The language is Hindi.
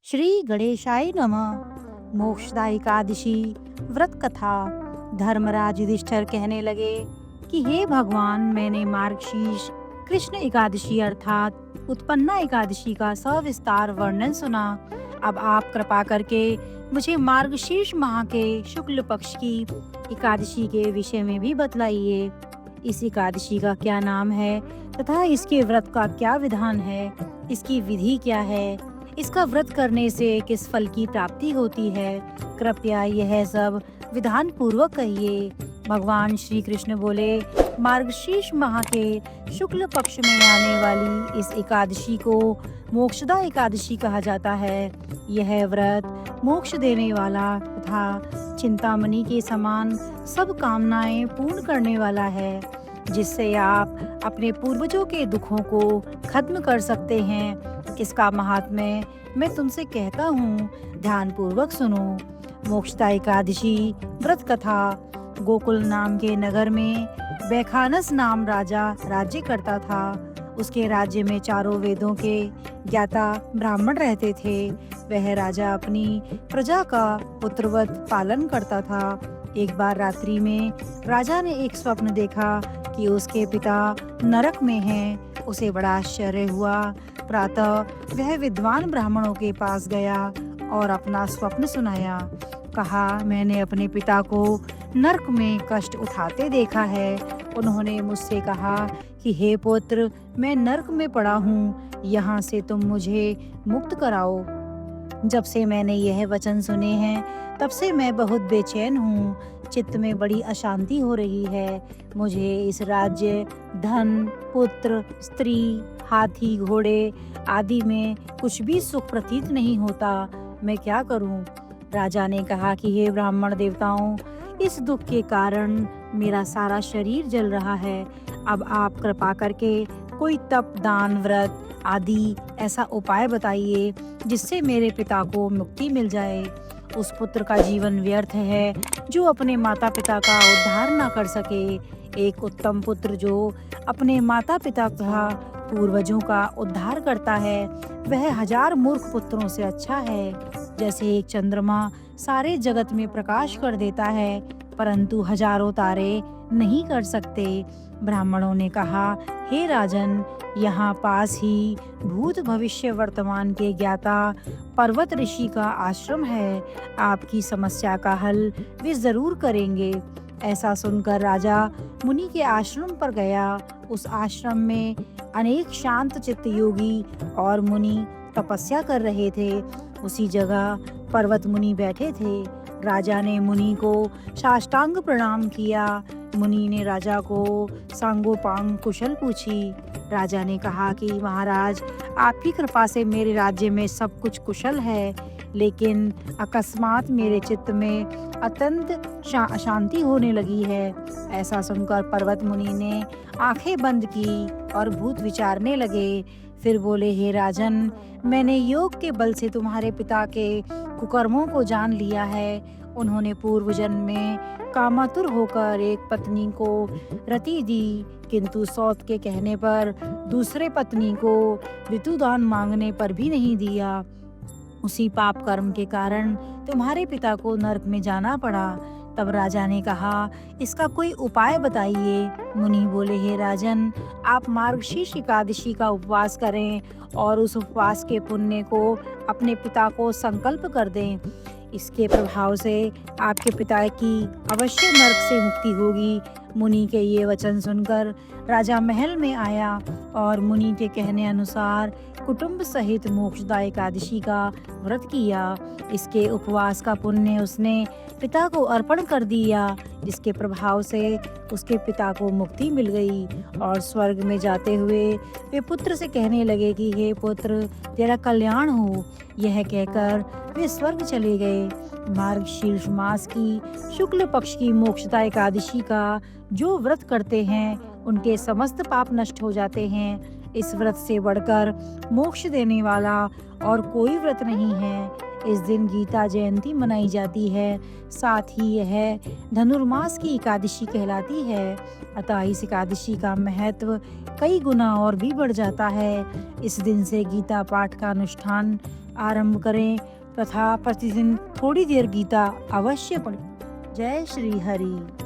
श्री गणेशाय नमः। मोक्षदा एकादशी व्रत कथा। धर्मराज युधिष्ठिर कहने लगे कि हे भगवान, मैंने मार्गशीर्ष कृष्ण एकादशी अर्थात उत्पन्ना एकादशी का सविस्तार वर्णन सुना। अब आप कृपा करके मुझे मार्गशीर्ष माह के शुक्ल पक्ष की एकादशी के विषय में भी बतलाइए। इस एकादशी का क्या नाम है तथा इसके व्रत का क्या विधान है, इसकी विधि क्या है, इसका व्रत करने से किस फल की प्राप्ति होती है। कृपया यह सब विधान पूर्वक कहिए। भगवान श्री कृष्ण बोले, मार्गशीर्ष माह के शुक्ल पक्ष में आने वाली इस एकादशी को मोक्षदा एकादशी कहा जाता है। यह व्रत मोक्ष देने वाला तथा चिंतामणि के समान सब कामनाएं पूर्ण करने वाला है, जिससे आप अपने पूर्वजों के दुखों को खत्म कर सकते हैं। इसका महात्म्य मैं तुमसे कहता हूँ, ध्यान पूर्वक सुनो। मोक्षदा एकादशी व्रत कथा। गोकुल नाम के नगर में बैखानस नाम राजा राज्य करता था। उसके राज्य में चारों वेदों के ज्ञाता ब्राह्मण रहते थे। वह राजा अपनी प्रजा का पुत्रवत पालन करता था। एक बार रात्रि में राजा ने एक स्वप्न देखा कि उसके पिता नरक में हैं। उसे बड़ा आश्चर्य हुआ। प्रातः वह विद्वान ब्राह्मणों के पास गया और अपना स्वप्न सुनाया। कहा, मैंने अपने पिता को नरक में कष्ट उठाते देखा है। उन्होंने मुझसे कहा कि हे पुत्र, मैं नरक में पड़ा हूँ, यहाँ से तुम मुझे मुक्त कराओ। जब से मैंने यह वचन सुने हैं तब से मैं बहुत बेचैन हूँ। चित्त में बड़ी अशांति हो रही है। मुझे इस राज्य, धन, पुत्र, स्त्री, हाथी, घोड़े आदि में कुछ भी सुख प्रतीत नहीं होता। मैं क्या करूं? राजा ने कहा कि हे ब्राह्मण देवताओं, इस दुख के कारण मेरा सारा शरीर जल रहा है। अब आप कृपा करके कोई तप, दान, व्रत आदि ऐसा उपाय बताइए जिससे मेरे पिता को मुक्ति मिल जाए। उस पुत्र का जीवन व्यर्थ है जो अपने माता पिता का उद्धार न कर सके। एक उत्तम पुत्र जो अपने माता पिता का, पूर्वजों का उद्धार करता है, वह 1000 मूर्ख पुत्रों से अच्छा है। जैसे एक चंद्रमा सारे जगत में प्रकाश कर देता है, परंतु हजारों तारे नहीं कर सकते। ब्राह्मणों ने कहा, हे राजन, यहाँ पास ही भूत भविष्य वर्तमान के ज्ञाता पर्वत ऋषि का आश्रम है। आपकी समस्या का हल वे जरूर करेंगे। ऐसा सुनकर राजा मुनि के आश्रम पर गया। उस आश्रम में अनेक शांत चित्त योगी और मुनि तपस्या कर रहे थे। उसी जगह पर्वत मुनि बैठे थे। राजा ने मुनि को साष्टांग प्रणाम किया। मुनि ने राजा को सांगोपांग कुशल पूछी। राजा ने कहा कि महाराज, आपकी कृपा से मेरे राज्य में सब कुछ कुशल है, लेकिन अकस्मात मेरे चित्त में अत्यंत अशांति होने लगी है। ऐसा सुनकर पर्वत मुनि ने आंखें बंद की और भूत विचारने लगे। फिर बोले, हे राजन, मैंने योग के बल से तुम्हारे पिता के कुकर्मों को जान लिया है। उन्होंने पूर्व जन्म में कामातुर होकर एक पत्नी को रति दी, किंतु सौत के कहने पर दूसरे पत्नी को ऋतुदान मांगने पर भी नहीं दिया। उसी पाप कर्म के कारण तुम्हारे पिता को नरक में जाना पड़ा। तब राजा ने कहा, इसका कोई उपाय बताइए। मुनि बोले, हे राजन, आप मार्गशीर्ष एकादशी का उपवास करें और उस उपवास के पुण्य को अपने पिता को संकल्प कर दें। इसके प्रभाव से आपके पिता की अवश्य नरक से मुक्ति होगी। मुनि के ये वचन सुनकर राजा महल में आया और मुनि के कहने अनुसार कुटुंब सहित मोक्षदा एकादशी का व्रत किया। इसके उपवास का पुण्य उसने पिता को अर्पण कर दिया, जिसके प्रभाव से उसके पिता को मुक्ति मिल गई। और स्वर्ग में जाते हुए वे पुत्र से कहने लगे कि हे पुत्र, तेरा कल्याण हो। यह कहकर वे स्वर्ग चले गए। मार्गशीर्ष मास की शुक्ल पक्ष की मोक्षदा एकादशी का जो व्रत करते हैं, उनके समस्त पाप नष्ट हो जाते हैं। इस व्रत से बढ़कर मोक्ष देने वाला और कोई व्रत नहीं है। इस दिन गीता जयंती मनाई जाती है। साथ ही यह धनुर्मास की एकादशी कहलाती है। अतः इस एकादशी का महत्व कई गुना और भी बढ़ जाता है। इस दिन से गीता पाठ का अनुष्ठान आरंभ करें तथा प्रतिदिन थोड़ी देर गीता अवश्य पढ़ें। जय श्री हरि।